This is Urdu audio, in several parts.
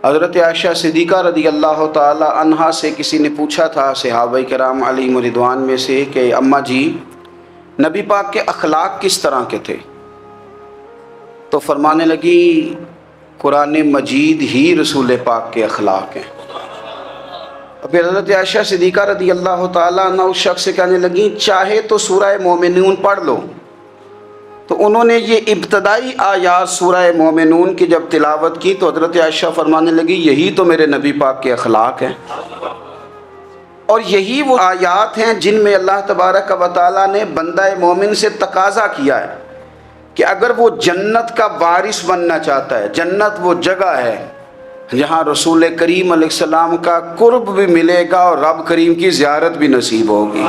حضرت عائشہ صدیقہ رضی اللہ تعالی عنہا سے کسی نے پوچھا تھا صحابہ کرام علیہم رضوان میں سے کہ اماں جی نبی پاک کے اخلاق کس طرح کے تھے؟ تو فرمانے لگی قرآن مجید ہی رسول پاک کے اخلاق ہیں۔ پھر حضرت عائشہ صدیقہ رضی اللہ تعالیٰ عنہ اس شخص سے کہنے لگیں چاہے تو سورہ مومنون پڑھ لو۔ تو انہوں نے یہ ابتدائی آیات سورہ مومنون کی جب تلاوت کی تو حضرت عائشہ فرمانے لگی یہی تو میرے نبی پاک کے اخلاق ہیں، اور یہی وہ آیات ہیں جن میں اللہ تبارک و تعالیٰ نے بندہ مومن سے تقاضا کیا ہے کہ اگر وہ جنت کا وارث بننا چاہتا ہے، جنت وہ جگہ ہے جہاں رسول کریم علیہ السلام کا قرب بھی ملے گا اور رب کریم کی زیارت بھی نصیب ہوگی،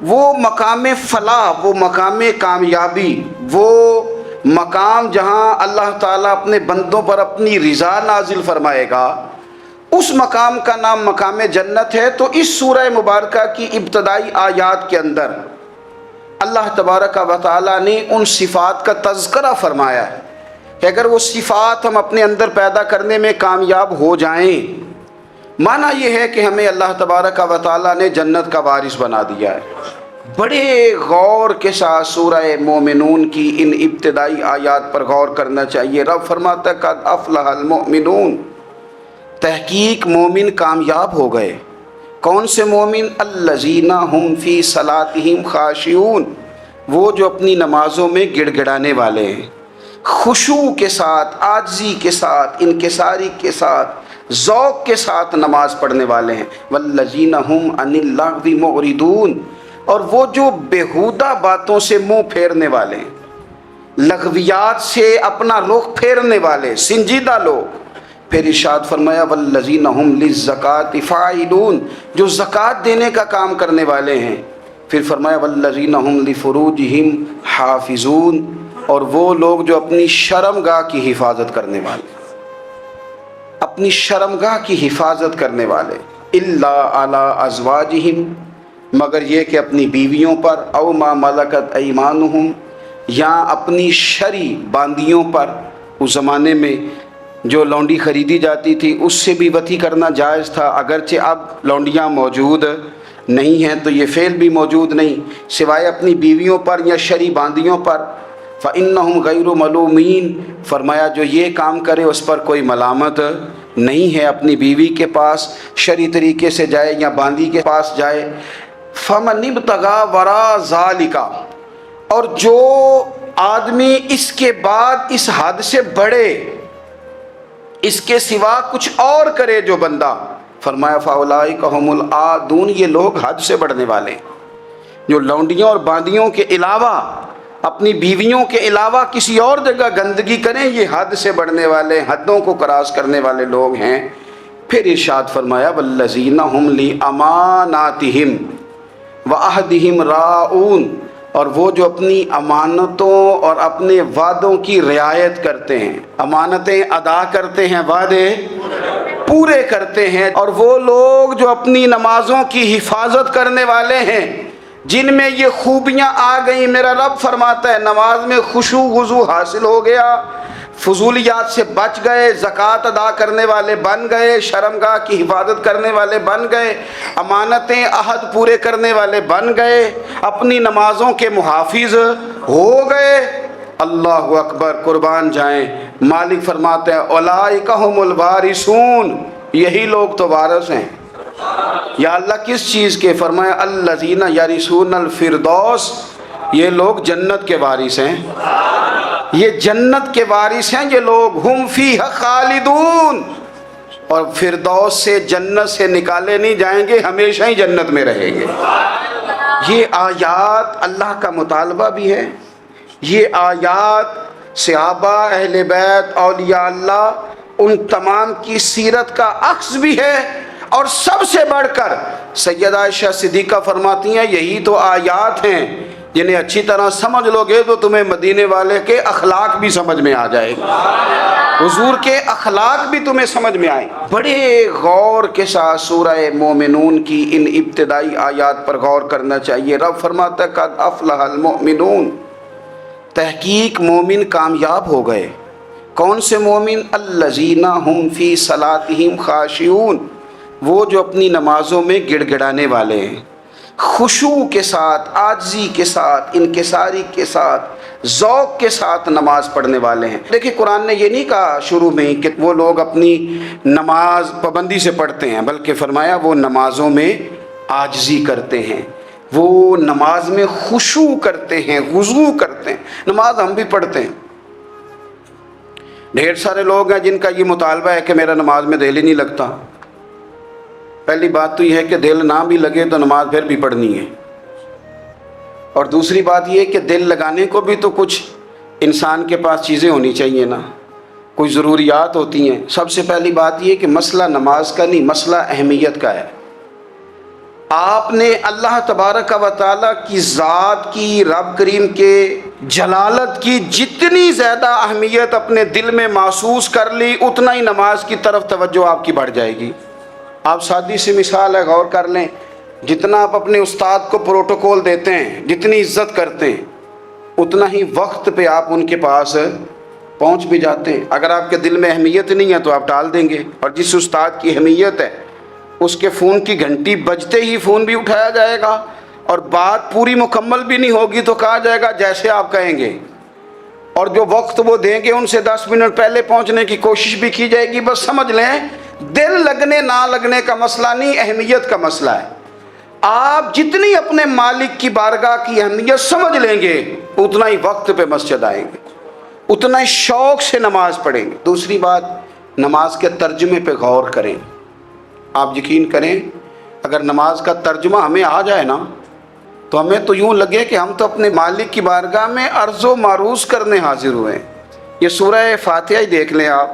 وہ مقام فلاح، وہ مقام کامیابی، وہ مقام جہاں اللہ تعالیٰ اپنے بندوں پر اپنی رضا نازل فرمائے گا، اس مقام کا نام مقام جنت ہے۔ تو اس سورہ مبارکہ کی ابتدائی آیات کے اندر اللہ تبارک و تعالیٰ نے ان صفات کا تذکرہ فرمایا ہے کہ اگر وہ صفات ہم اپنے اندر پیدا کرنے میں کامیاب ہو جائیں، معنی یہ ہے کہ ہمیں اللہ تبارک و تعالیٰ نے جنت کا وارث بنا دیا ہے۔ بڑے غور کے ساتھ سورہ مومنون کی ان ابتدائی آیات پر غور کرنا چاہیے۔ رب فرماتا ہے قد افلح المؤمنون، تحقیق مومن کامیاب ہو گئے۔ کون سے مومن؟ الذین ہم فی صلاتہم خاشعون، وہ جو اپنی نمازوں میں گڑ گڑانے والے ہیں، خشوع کے ساتھ، عاجزی کے ساتھ، انکساری کے ساتھ، ذوق کے ساتھ نماز پڑھنے والے ہیں۔ والذین ہم عن اللغو معرضون، اور وہ جو بیہودہ باتوں سے منہ پھیرنے والے ہیں، لغویات سے اپنا رخ پھیرنے والے سنجیدہ لوگ۔ پھر ارشاد فرمایا والذین ہم للزکاۃ فاعلون، جو زکوٰۃ دینے کا کام کرنے والے ہیں۔ پھر فرمایا والذین ہم لفروجہم حافظون، اور وہ لوگ جو اپنی شرمگاہ کی حفاظت کرنے والے، اپنی شرمگاہ کی حفاظت کرنے والے۔ الا علی ازواجہم، مگر یہ کہ اپنی بیویوں پر، او ما ملکت ایمانہم، یا اپنی شرعی باندیوں پر۔ اس زمانے میں جو لونڈی خریدی جاتی تھی اس سے بھی وطی کرنا جائز تھا، اگرچہ اب لونڈیاں موجود نہیں ہیں تو یہ فعل بھی موجود نہیں، سوائے اپنی بیویوں پر یا شرعی باندیوں پر۔ فَإِنَّهُمْ غَيْرُ مَلُومِينَ، فرمایا جو یہ کام کرے اس پر کوئی ملامت نہیں ہے، اپنی بیوی کے پاس شرعی طریقے سے جائے یا باندی کے پاس جائے۔ فَمَنِ ابْتَغَىٰ وَرَاءَ ذَلِكَ، اور جو آدمی اس کے بعد اس حد سے بڑھے، اس کے سوا کچھ اور کرے جو بندہ، فرمایا فَأُولَٰئِكَ هُمُ الْعَادُونَ، یہ لوگ حد سے بڑھنے والے ہیں۔ جو لونڈیوں اور باندیوں کے علاوہ، اپنی بیویوں کے علاوہ کسی اور جگہ گندگی کریں، یہ حد سے بڑھنے والے، حدوں کو کراس کرنے والے لوگ ہیں۔ پھر ارشاد فرمایا وَالَّذِينَ هُمْ لِأَمَانَاتِهِمْ وَعَهْدِهِمْ رَاعُونَ، اور وہ جو اپنی امانتوں اور اپنے وعدوں کی رعایت کرتے ہیں، امانتیں ادا کرتے ہیں، وعدے پورے کرتے ہیں۔ اور وہ لوگ جو اپنی نمازوں کی حفاظت کرنے والے ہیں، جن میں یہ خوبیاں آ گئیں، میرا رب فرماتا ہے نماز میں خشوع وضو حاصل ہو گیا، فضولیات سے بچ گئے، زکوٰۃ ادا کرنے والے بن گئے، شرمگاہ کی حفاظت کرنے والے بن گئے، امانتیں عہد پورے کرنے والے بن گئے، اپنی نمازوں کے محافظ ہو گئے۔ اللہ اکبر، قربان جائیں۔ مالک فرماتے ہیں اولئک ھم الوارثون، یہی لوگ تو وارث ہیں۔ یا اللہ کس چیز کے؟ فرمایا الذین یرثون الفردوس، یہ لوگ جنت کے وارث ہیں، یہ جنت کے وارث ہیں یہ لوگ۔ ہم فیہا خالدون، اور فردوس سے، جنت سے نکالے نہیں جائیں گے، ہمیشہ ہی جنت میں رہیں گے۔ یہ آیات اللہ کا مطالبہ بھی ہے، یہ آیات صحابہ، اہل بیت، اولیاء اللہ، ان تمام کی سیرت کا عکس بھی ہے۔ اور سب سے بڑھ کر سیدہ عائشہ صدیقہ فرماتی ہیں یہی تو آیات ہیں جنہیں اچھی طرح سمجھ لو گے تو تمہیں مدینے والے کے اخلاق بھی سمجھ میں آ جائے گا، حضور کے اخلاق بھی تمہیں سمجھ میں آئیں۔ بڑے غور کے ساتھ سورہ مومنون کی ان ابتدائی آیات پر غور کرنا چاہیے۔ رب فرماتا ہے قد افلح المؤمنون، تحقیق مومن کامیاب ہو گئے۔ کون سے مومن؟ الذین هم فی صلاتہم خاشعون، وہ جو اپنی نمازوں میں گڑ گڑانے والے ہیں، خشوع کے ساتھ، عاجزی کے ساتھ، انکساری کے ساتھ، ذوق کے ساتھ نماز پڑھنے والے ہیں۔ دیکھیں قرآن نے یہ نہیں کہا شروع میں کہ وہ لوگ اپنی نماز پابندی سے پڑھتے ہیں، بلکہ فرمایا وہ نمازوں میں عاجزی کرتے ہیں، وہ نماز میں خشوع کرتے ہیں، خضوع کرتے ہیں۔ نماز ہم بھی پڑھتے ہیں، ڈھیر سارے لوگ ہیں جن کا یہ مطالبہ ہے کہ میرا نماز میں دل ہی نہیں لگتا۔ پہلی بات تو یہ ہے کہ دل نہ بھی لگے تو نماز پھر بھی پڑھنی ہے، اور دوسری بات یہ کہ دل لگانے کو بھی تو کچھ انسان کے پاس چیزیں ہونی چاہیے نا، کوئی ضروریات ہوتی ہیں۔ سب سے پہلی بات یہ کہ مسئلہ نماز کا نہیں، مسئلہ اہمیت کا ہے۔ آپ نے اللہ تبارک و تعالیٰ کی ذات کی، رب کریم کے جلالت کی جتنی زیادہ اہمیت اپنے دل میں محسوس کر لی، اتنا ہی نماز کی طرف توجہ آپ کی بڑھ جائے گی۔ آپ سادی سی مثال ہے، غور کر لیں، جتنا آپ اپنے استاد کو پروٹوکول دیتے ہیں، جتنی عزت کرتے ہیں، اتنا ہی وقت پہ آپ ان کے پاس پہنچ بھی جاتے ہیں۔ اگر آپ کے دل میں اہمیت نہیں ہے تو آپ ٹال دیں گے، اور جس استاد کی اہمیت ہے اس کے فون کی گھنٹی بجتے ہی فون بھی اٹھایا جائے گا، اور بات پوری مکمل بھی نہیں ہوگی تو کہا جائے گا جیسے آپ کہیں گے، اور جو وقت وہ دیں گے ان سے 10 منٹ پہلے پہنچنے کی کوشش بھی کی جائے گی۔ بس سمجھ لیں دل لگنے نہ لگنے کا مسئلہ نہیں، اہمیت کا مسئلہ ہے۔ آپ جتنی اپنے مالک کی بارگاہ کی اہمیت سمجھ لیں گے، اتنا ہی وقت پہ مسجد آئیں گے، اتنا ہی شوق سے نماز پڑھیں گے۔ دوسری بات، نماز کے ترجمے پہ غور کریں۔ آپ یقین کریں اگر نماز کا ترجمہ ہمیں آ جائے نا تو ہمیں تو یوں لگے کہ ہم تو اپنے مالک کی بارگاہ میں عرض و معروض کرنے حاضر ہوئے ہیں۔ یہ سورہ فاتحہ ہی دیکھ لیں آپ،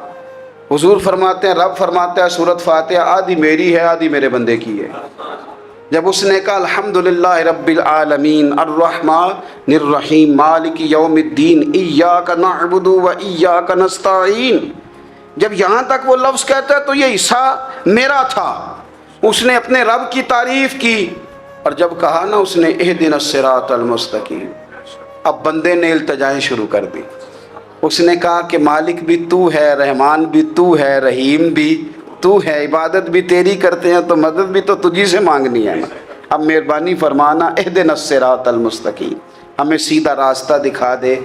حضور فرماتے ہیں، رب فرماتا ہے سورۃ فاتحہ آدھی میری ہے آدھی میرے بندے کی ہے۔ جب اس نے کہا الحمدللہ رب العالمین الرحمن الرحیم مالک یوم الدین ایاک نعبد و ایاک نستعین، جب یہاں تک وہ لفظ کہتا ہے تو یہ حصہ میرا تھا، اس نے اپنے رب کی تعریف کی، اور جب کہا نا اس نے اہدنا الصراط المستقیم، اب بندے نے التجائیں شروع کر دی۔ اس نے کہا کہ مالک بھی تو ہے، رحمان بھی تو ہے، رحیم بھی تو ہے، عبادت بھی تیری کرتے ہیں تو مدد بھی تو تجھی سے مانگنی ہے نا، اب مہربانی فرمانا اہدنا الصراط المستقیم، ہمیں سیدھا راستہ دکھا دے،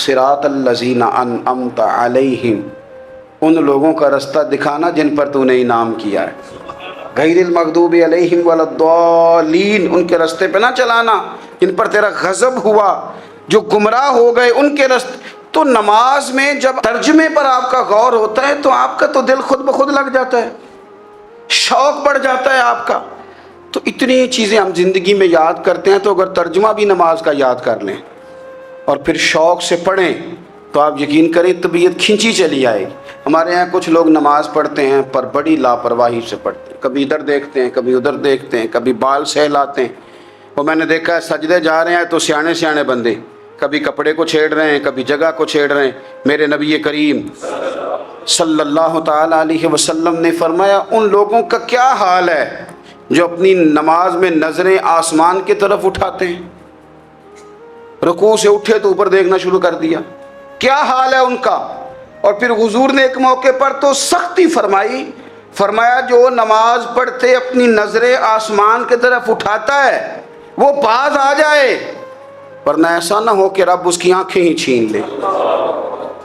صراط الذین انعمت علیہم، ان لوگوں کا راستہ دکھانا جن پر تو نے انعام کیا ہے، غیر المغضوب علیہم ولا الضالین، ان کے راستے پہ نہ چلانا جن پر تیرا غضب ہوا، جو گمراہ ہو گئے ان کے راستے۔ تو نماز میں جب ترجمے پر آپ کا غور ہوتا ہے تو آپ کا تو دل خود بخود لگ جاتا ہے، شوق بڑھ جاتا ہے آپ کا۔ تو اتنی چیزیں ہم زندگی میں یاد کرتے ہیں، تو اگر ترجمہ بھی نماز کا یاد کر لیں اور پھر شوق سے پڑھیں تو آپ یقین کریں طبیعت کھنچی چلی آئے گی۔ ہمارے یہاں کچھ لوگ نماز پڑھتے ہیں پر بڑی لاپرواہی سے پڑھتے ہیں، کبھی ادھر دیکھتے ہیں کبھی ادھر دیکھتے ہیں، کبھی بال سہلاتے ہیں۔ وہ میں نے دیکھا ہے سجدے جا رہے ہیں تو سیانے سیانے بندے کبھی کپڑے کو چھیڑ رہے ہیں، کبھی جگہ کو چھیڑ رہے ہیں۔ میرے نبی کریم صلی اللہ تعالی علیہ وسلم نے فرمایا ان لوگوں کا کیا حال ہے جو اپنی نماز میں نظریں آسمان کی طرف اٹھاتے ہیں، رکوع سے اٹھے تو اوپر دیکھنا شروع کر دیا، کیا حال ہے ان کا۔ اور پھر حضور نے ایک موقع پر تو سختی فرمائی، فرمایا جو نماز پڑھتے اپنی نظریں آسمان کی طرف اٹھاتا ہے وہ باز آ جائے، ورنہ ایسا نہ ہو کہ رب اس کی آنکھیں ہی چھین لے،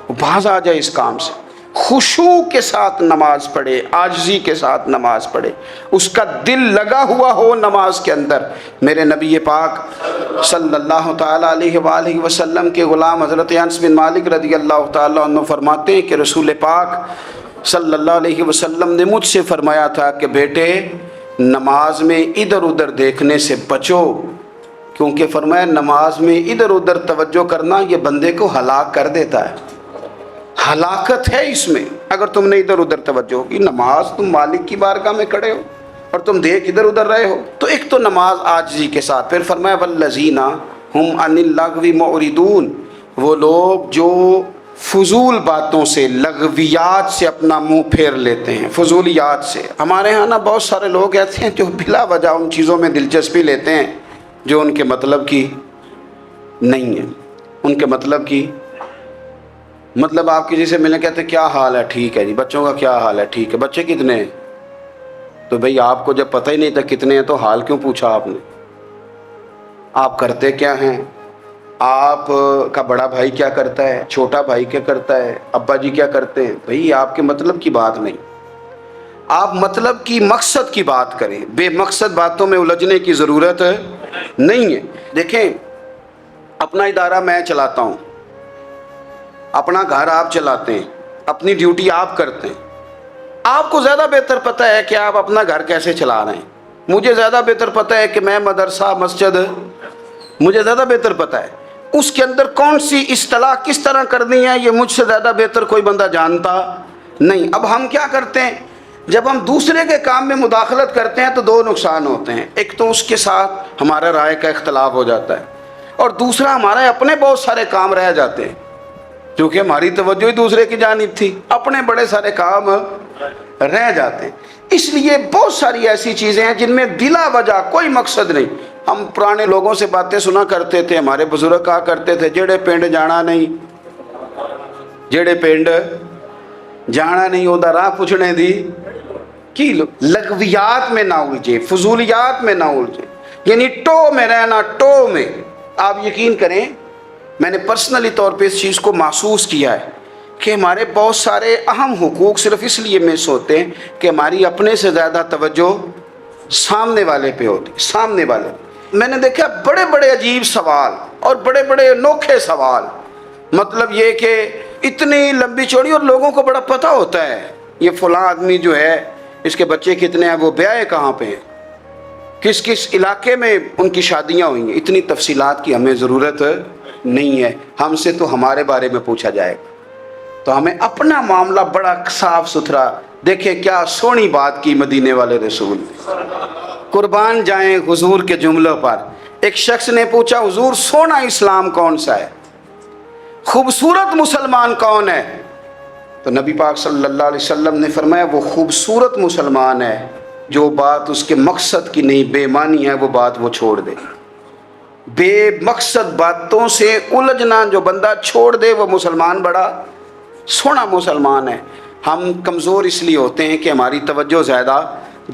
وہ باز آ جائے اس کام سے۔ خشوع کے ساتھ نماز پڑھے، عاجزی کے ساتھ نماز پڑھے، اس کا دل لگا ہوا ہو نماز کے اندر۔ میرے نبی پاک صلی اللہ تعالیٰ علیہ وآلہ وسلم کے غلام حضرت انس بن مالک رضی اللہ تعالیٰ عنہ فرماتے ہیں کہ رسول پاک صلی اللہ علیہ وسلم نے مجھ سے فرمایا تھا کہ بیٹے نماز میں ادھر ادھر دیکھنے سے بچو، کیونکہ فرمایا نماز میں ادھر ادھر توجہ کرنا یہ بندے کو ہلاک کر دیتا ہے، ہلاکت ہے اس میں اگر تم نے ادھر ادھر توجہ ہوگی۔ نماز تم مالک کی بارگاہ میں کھڑے ہو اور تم دیکھ ادھر ادھر رہے ہو، تو ایک تو نماز عاجزی کے ساتھ۔ پھر فرمایا والذین ہم عن اللغو معرضون، وہ لوگ جو فضول باتوں سے، لغویات سے اپنا منہ پھیر لیتے ہیں، فضولیات سے۔ ہمارے ہاں نا بہت سارے لوگ ایسے ہیں جو بلا وجہ ان چیزوں میں دلچسپی لیتے ہیں جو ان کے مطلب کی نہیں ہے، ان کے مطلب کی مطلب آپ کسی سے ملنے کہتے کیا حال ہے؟ ٹھیک ہے جی۔ بچوں کا کیا حال ہے؟ ٹھیک ہے۔ بچے کتنے ہیں؟ تو بھئی آپ کو جب پتہ ہی نہیں تھا کتنے ہیں تو حال کیوں پوچھا آپ نے؟ آپ کرتے کیا ہیں؟ آپ کا بڑا بھائی کیا کرتا ہے؟ چھوٹا بھائی کیا کرتا ہے؟ ابا جی کیا کرتے ہیں؟ بھئی آپ کے مطلب کی بات نہیں، آپ مطلب کی مقصد کی بات کریں، بے مقصد باتوں میں الجھنے کی ضرورت نہیں ہے۔ دیکھیں، اپنا ادارہ میں چلاتا ہوں، اپنا گھر آپ چلاتے ہیں، اپنی ڈیوٹی آپ کرتے ہیں، آپ کو زیادہ بہتر پتہ ہے کہ آپ اپنا گھر کیسے چلا رہے ہیں، مجھے زیادہ بہتر پتہ ہے کہ میں مدرسہ مسجد، مجھے زیادہ بہتر پتہ ہے اس کے اندر کون سی اصطلاح کس طرح کرنی ہے، یہ مجھ سے زیادہ بہتر کوئی بندہ جانتا نہیں۔ اب ہم کیا کرتے ہیں، جب ہم دوسرے کے کام میں مداخلت کرتے ہیں تو دو نقصان ہوتے ہیں، ایک تو اس کے ساتھ ہمارا رائے کا اختلاف ہو جاتا ہے، اور دوسرا ہمارے اپنے بہت سارے کام رہ جاتے ہیں، کیونکہ ہماری توجہ ہی دوسرے کی جانب تھی، اپنے بڑے سارے کام رہ جاتے ہیں۔ اس لیے بہت ساری ایسی چیزیں ہیں جن میں بلا وجہ کوئی مقصد نہیں۔ ہم پرانے لوگوں سے باتیں سنا کرتے تھے، ہمارے بزرگ کہا کرتے تھے جڑے پنڈ جانا نہیں، جڑے پنڈ جانا نہیں اودا راہ پوچھنے دی کی لغویات میں نہ الجھے، فضولیات میں نہ الجھے، یعنی ٹو میں رہنا، ٹو میں۔ آپ یقین کریں، میں نے پرسنلی طور پہ اس چیز کو محسوس کیا ہے کہ ہمارے بہت سارے اہم حقوق صرف اس لیے مس ہوتے ہیں کہ ہماری اپنے سے زیادہ توجہ سامنے والے پہ ہوتی، سامنے والے۔ میں نے دیکھا بڑے بڑے عجیب سوال اور بڑے بڑے انوکھے سوال، مطلب یہ کہ اتنی لمبی چوڑی، اور لوگوں کو بڑا پتہ ہوتا ہے یہ فلاں آدمی جو ہے اس کے بچے کتنے ہیں، وہ بیاہ کہاں پہ ہیں، کس کس علاقے میں ان کی شادیاں ہوئی ہیں۔ اتنی تفصیلات کی ہمیں ضرورت نہیں ہے، ہم سے تو ہمارے بارے میں پوچھا جائے گا، تو ہمیں اپنا معاملہ بڑا صاف ستھرا۔ دیکھیں کیا سونی بات کی مدینے والے رسول، قربان جائیں حضور کے جملوں پر۔ ایک شخص نے پوچھا حضور سونا اسلام کون سا ہے، خوبصورت مسلمان کون ہے؟ تو نبی پاک صلی اللہ علیہ وسلم نے فرمایا وہ خوبصورت مسلمان ہے جو بات اس کے مقصد کی نہیں، بے معنی ہے وہ بات وہ چھوڑ دے۔ بے مقصد باتوں سے الجھنا جو بندہ چھوڑ دے وہ مسلمان بڑا سونا مسلمان ہے۔ ہم کمزور اس لیے ہوتے ہیں کہ ہماری توجہ زیادہ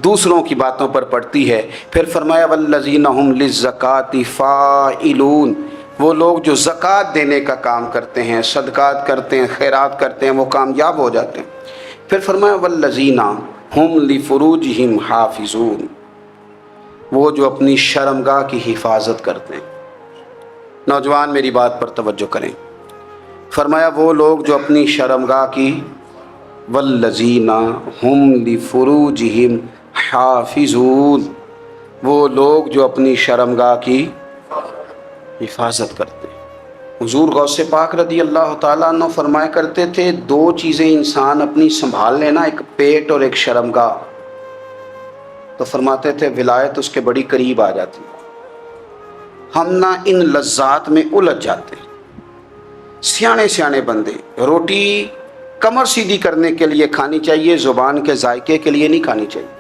دوسروں کی باتوں پر پڑتی ہے۔ پھر فرمایا والذین هم للزکاۃ فاعلون، وہ لوگ جو زکوٰۃ دینے کا کام کرتے ہیں، صدقات کرتے ہیں، خیرات کرتے ہیں، وہ کامیاب ہو جاتے ہیں۔ پھر فرمایا والذین هم لفروجہم حافظون، وہ جو اپنی شرمگاہ کی حفاظت کرتے ہیں۔ نوجوان میری بات پر توجہ کریں، فرمایا وہ لوگ جو اپنی شرمگاہ کی، والذین هم لفروجہم حافظون، وہ لوگ جو اپنی شرمگاہ کی حفاظت کرتے ہیں۔ حضور غوث پاک رضی اللہ تعالیٰ عنہ فرمایا کرتے تھے دو چیزیں انسان اپنی سنبھال لینا، ایک پیٹ اور ایک شرمگاہ، تو فرماتے تھے ولایت اس کے بڑی قریب آ جاتی۔ ہم نہ ان لذات میں الجھ جاتے ہیں۔ سیانے سیانے بندے روٹی کمر سیدھی کرنے کے لیے کھانی چاہیے، زبان کے ذائقے کے لیے نہیں کھانی چاہیے۔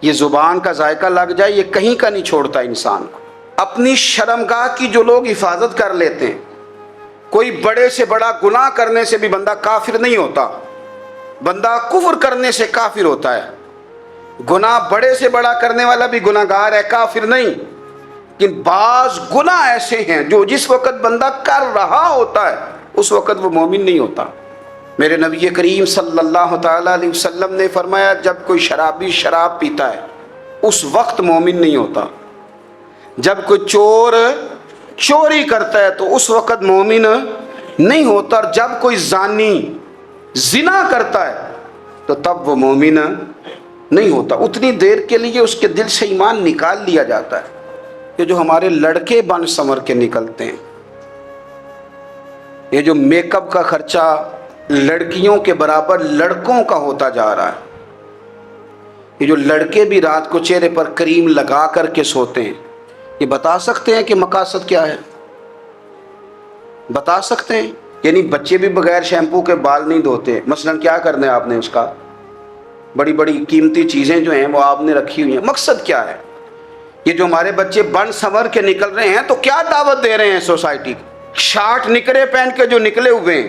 یہ زبان کا ذائقہ لگ جائے یہ کہیں کا نہیں چھوڑتا انسان کو۔ اپنی شرمگاہ کی جو لوگ حفاظت کر لیتے ہیں، کوئی بڑے سے بڑا گناہ کرنے سے بھی بندہ کافر نہیں ہوتا، بندہ کفر کرنے سے کافر ہوتا ہے۔ گناہ بڑے سے بڑا کرنے والا بھی گناہ گار ہے، کافر نہیں۔ لیکن بعض گناہ ایسے ہیں جو جس وقت بندہ کر رہا ہوتا ہے اس وقت وہ مومن نہیں ہوتا۔ میرے نبی کریم صلی اللہ تعالیٰ علیہ وسلم نے فرمایا جب کوئی شرابی شراب پیتا ہے اس وقت مومن نہیں ہوتا، جب کوئی چور چوری کرتا ہے تو اس وقت مومن نہیں ہوتا، اور جب کوئی زانی زنا کرتا ہے تو تب وہ مومن نہیں ہوتا۔ اتنی دیر کے لیے اس کے دل سے ایمان نکال لیا جاتا ہے۔ یہ جو ہمارے لڑکے بن سنور کے نکلتے ہیں، یہ جو میک اپ کا خرچہ لڑکیوں کے برابر لڑکوں کا ہوتا جا رہا ہے، یہ جو لڑکے بھی رات کو چہرے پر کریم لگا کر کے سوتے ہیں، یہ بتا سکتے ہیں کہ مقاصد کیا ہے؟ بتا سکتے ہیں؟ یعنی بچے بھی بغیر شیمپو کے بال نہیں دھوتے، مثلا کیا کرنا ہے آپ نے اس کا؟ بڑی بڑی قیمتی چیزیں جو ہیں وہ آپ نے رکھی ہوئی ہیں، مقصد کیا ہے؟ یہ جو ہمارے بچے بن سنور کے نکل رہے ہیں تو کیا دعوت دے رہے ہیں سوسائٹی کو؟ شارٹ نکرے پہن کے جو نکلے ہوئے ہیں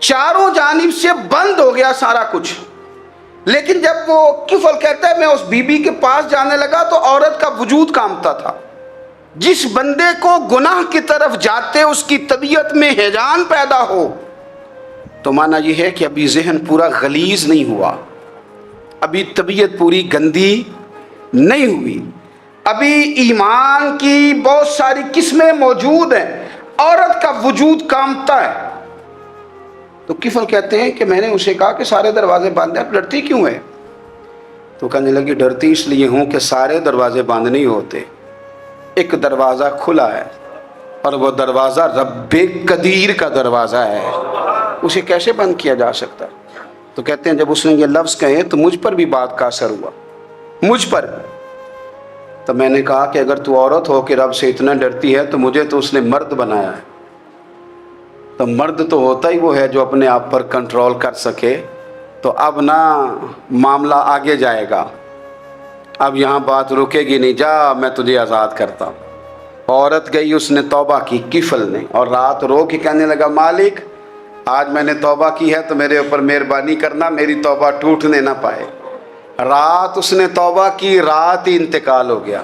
چاروں جانب سے بند ہو گیا سارا کچھ. لیکن جب وہ کفل کہتا ہے میں اس بی بی کے پاس جانے لگا تو عورت کا وجود کانپتا تھا. جس بندے کو گناہ کی طرف جاتے اس کی طبیعت میں ہیجان پیدا ہو تو مانا یہ ہے کہ ابھی ذہن پورا غلیظ نہیں ہوا, ابھی طبیعت پوری گندی نہیں ہوئی, ابھی ایمان کی بہت ساری قسمیں موجود ہیں, عورت کا وجود کانپتا ہے. تو کفل کہتے ہیں کہ میں نے اسے کہا کہ سارے دروازے بند ہیں, آپ ڈرتی کیوں ہے؟ تو کہنے لگی ڈرتی اس لیے ہوں کہ سارے دروازے بند نہیں ہوتے, ایک دروازہ کھلا ہے اور وہ دروازہ رب قدیر کا دروازہ ہے, اسے کیسے بند کیا جا سکتا ہے؟ تو کہتے ہیں جب اس نے یہ لفظ کہے تو مجھ پر بھی بات کا اثر ہوا, مجھ پر. تو میں نے کہا کہ اگر تو عورت ہو کہ رب سے اتنا ڈرتی ہے تو مجھے تو اس نے مرد بنایا ہے, تو مرد تو ہوتا ہی وہ ہے جو اپنے آپ پر کنٹرول کر سکے. تو اب نہ معاملہ آگے جائے گا, اب یہاں بات رکے گی نہیں, جا میں تجھے آزاد کرتا ہوں. عورت گئی, اس نے توبہ کی کفل نے, اور رات رو کے کہنے لگا مالک آج میں نے توبہ کی ہے تو میرے اوپر مہربانی کرنا, میری توبہ ٹوٹنے نہ پائے. رات اس نے توبہ کی, رات ہی انتقال ہو گیا.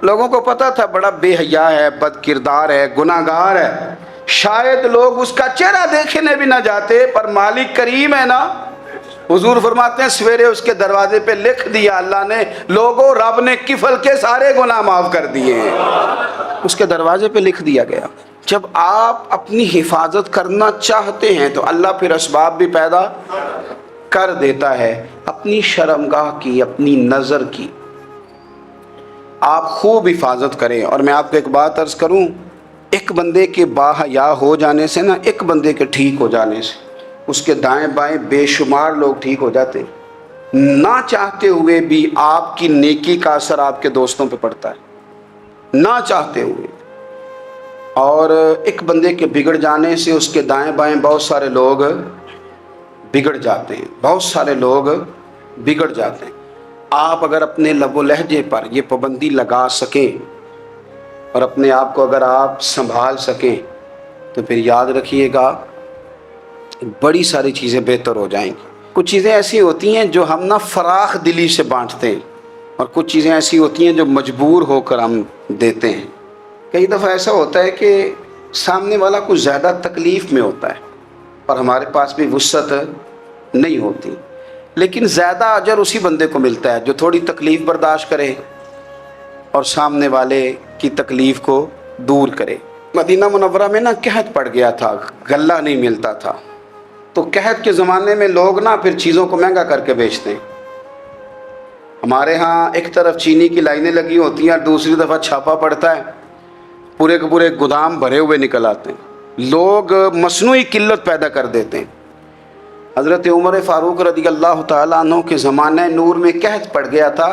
لوگوں کو پتا تھا بڑا بے حیا ہے, بد کردار ہے, گناہ گار ہے, شاید لوگ اس کا چہرہ دیکھنے بھی نہ جاتے, پر مالک کریم ہے نا. حضور فرماتے ہیں سویرے اس کے دروازے پہ لکھ دیا اللہ نے, لوگوں رب نے کفل کے سارے گناہ معاف کر دیے ہیں. اس کے دروازے پہ لکھ دیا گیا. جب آپ اپنی حفاظت کرنا چاہتے ہیں تو اللہ پھر اسباب بھی پیدا کر دیتا ہے. اپنی شرمگاہ کی, اپنی نظر کی آپ خوب حفاظت کریں. اور میں آپ کو ایک بات عرض کروں, ایک بندے کے باحیا ہو جانے سے نا, ایک بندے کے ٹھیک ہو جانے سے اس کے دائیں بائیں بے شمار لوگ ٹھیک ہو جاتے ہیں. نہ چاہتے ہوئے بھی آپ کی نیکی کا اثر آپ کے دوستوں پہ پڑتا ہے, نہ چاہتے ہوئے. اور ایک بندے کے بگڑ جانے سے اس کے دائیں بائیں بہت سارے لوگ بگڑ جاتے ہیں, بہت سارے لوگ بگڑ جاتے ہیں. آپ اگر اپنے لب و لہجے پر یہ پابندی لگا سکیں اور اپنے آپ کو اگر آپ سنبھال سکیں تو پھر یاد رکھیے گا بڑی ساری چیزیں بہتر ہو جائیں گی. کچھ چیزیں ایسی ہوتی ہیں جو ہم نہ فراخ دلی سے بانٹتے ہیں, اور کچھ چیزیں ایسی ہوتی ہیں جو مجبور ہو کر ہم دیتے ہیں. کئی دفعہ ایسا ہوتا ہے کہ سامنے والا کچھ زیادہ تکلیف میں ہوتا ہے اور ہمارے پاس بھی وسعت نہیں ہوتی, لیکن زیادہ اجر اسی بندے کو ملتا ہے جو تھوڑی تکلیف برداشت کرے اور سامنے والے کی تکلیف کو دور کرے. مدینہ منورہ میں نا قحط پڑ گیا تھا, غلہ نہیں ملتا تھا, تو قحط کے زمانے میں لوگ نا پھر چیزوں کو مہنگا کر کے بیچتے ہیں. ہمارے ہاں ایک طرف چینی کی لائنیں لگی ہوتی ہیں اور دوسری دفعہ چھاپا پڑتا ہے, پورے کے پورے گودام بھرے ہوئے نکل آتے ہیں. لوگ مصنوعی قلت پیدا کر دیتے ہیں. حضرت عمر فاروق رضی اللہ تعالیٰ عنہ کے زمانہ نور میں قحط پڑ گیا تھا,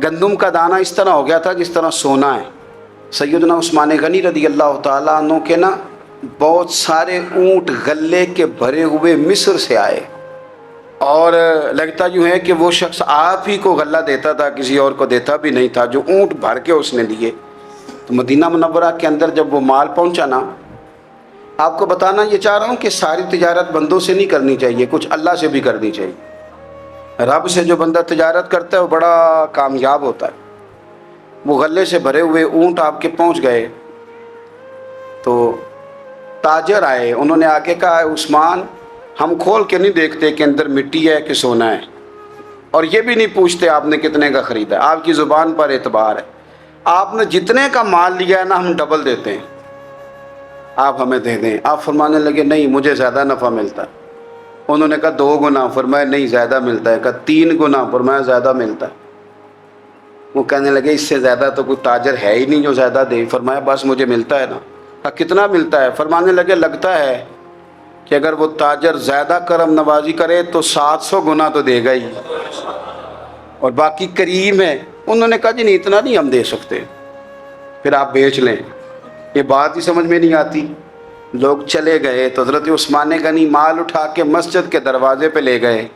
گندم کا دانہ اس طرح ہو گیا تھا جس طرح سونا ہے. سیدنا عثمان غنی رضی اللہ تعالیٰ عنہ کے نا بہت سارے اونٹ غلے کے بھرے ہوئے مصر سے آئے, اور لگتا یوں ہے کہ وہ شخص آپ ہی کو غلہ دیتا تھا, کسی اور کو دیتا بھی نہیں تھا, جو اونٹ بھر کے اس نے دیے. تو مدینہ منورہ کے اندر جب وہ مال پہنچا نا, آپ کو بتانا یہ چاہ رہا ہوں کہ ساری تجارت بندوں سے نہیں کرنی چاہیے, کچھ اللہ سے بھی کرنی چاہیے. رب سے جو بندہ تجارت کرتا ہے وہ بڑا کامیاب ہوتا ہے. وہ غلے سے بھرے ہوئے اونٹ آپ کے پہنچ گئے تو تاجر آئے, انہوں نے آگے کہا عثمان ہم کھول کے نہیں دیکھتے کہ اندر مٹی ہے کہ سونا ہے, اور یہ بھی نہیں پوچھتے آپ نے کتنے کا خریدا, آپ کی زبان پر اعتبار ہے, آپ نے جتنے کا مال لیا ہے نا ہم ڈبل دیتے ہیں, آپ ہمیں دے دیں. آپ فرمانے لگے نہیں مجھے زیادہ نفع ملتا ہے. انہوں نے کہا 2 گنا, فرمایا نہیں زیادہ ملتا ہے. کہا 3 گنا, فرمایا زیادہ ملتا ہے. وہ کہنے لگے اس سے زیادہ تو کوئی تاجر ہے ہی نہیں جو زیادہ دے. فرمایا بس مجھے ملتا ہے نا. کہا کتنا ملتا ہے؟ فرمانے لگے لگتا ہے کہ اگر وہ تاجر زیادہ کرم نوازی کرے تو 700 گنا تو دے گا ہی, اور باقی کریم ہے. انہوں نے کہا جی نہیں اتنا نہیں ہم دے سکتے, پھر آپ بیچ لیں. یہ بات ہی سمجھ میں نہیں آتی. لوگ چلے گئے تو حضرت عثمان غنی مال اٹھا کے مسجد کے دروازے پہ لے گئے,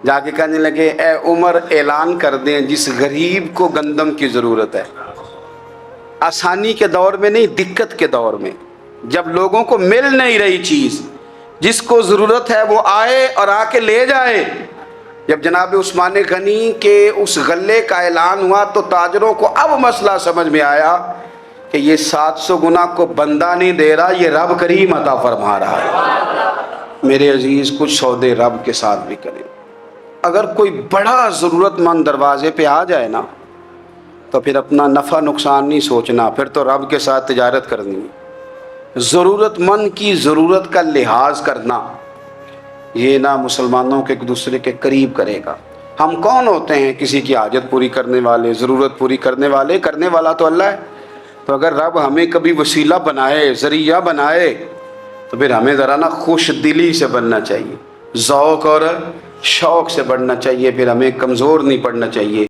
جا کے کہنے لگے اے عمر اعلان کر دیں جس غریب کو گندم کی ضرورت ہے, آسانی کے دور میں نہیں دقت کے دور میں, جب لوگوں کو مل نہیں رہی چیز, جس کو ضرورت ہے وہ آئے اور آ کے لے جائے۔ جب جناب عثمان غنی کے اس غلے کا اعلان ہوا تو تاجروں کو اب مسئلہ سمجھ میں آیا کہ یہ 700 گنا کو بندہ نہیں دے رہا، یہ رب کریم عطا فرما رہا ہے۔ میرے عزیز، کچھ سودے رب کے ساتھ بھی کریں۔ اگر کوئی بڑا ضرورت مند دروازے پہ آ جائے نا تو پھر اپنا نفع نقصان نہیں سوچنا، پھر تو رب کے ساتھ تجارت کرنی ہے۔ ضرورت مند کی ضرورت کا لحاظ کرنا، یہ نہ مسلمانوں کے ایک دوسرے کے قریب کرے گا۔ ہم کون ہوتے ہیں کسی کی حاجت پوری کرنے والے، ضرورت پوری کرنے والے؟ کرنے والا تو اللہ ہے۔ تو اگر رب ہمیں کبھی وسیلہ بنائے، ذریعہ بنائے، تو پھر ہمیں ذرا نا خوش دلی سے بننا چاہیے، ذوق اور شوق سے بڑھنا چاہیے، پھر ہمیں کمزور نہیں پڑنا چاہیے۔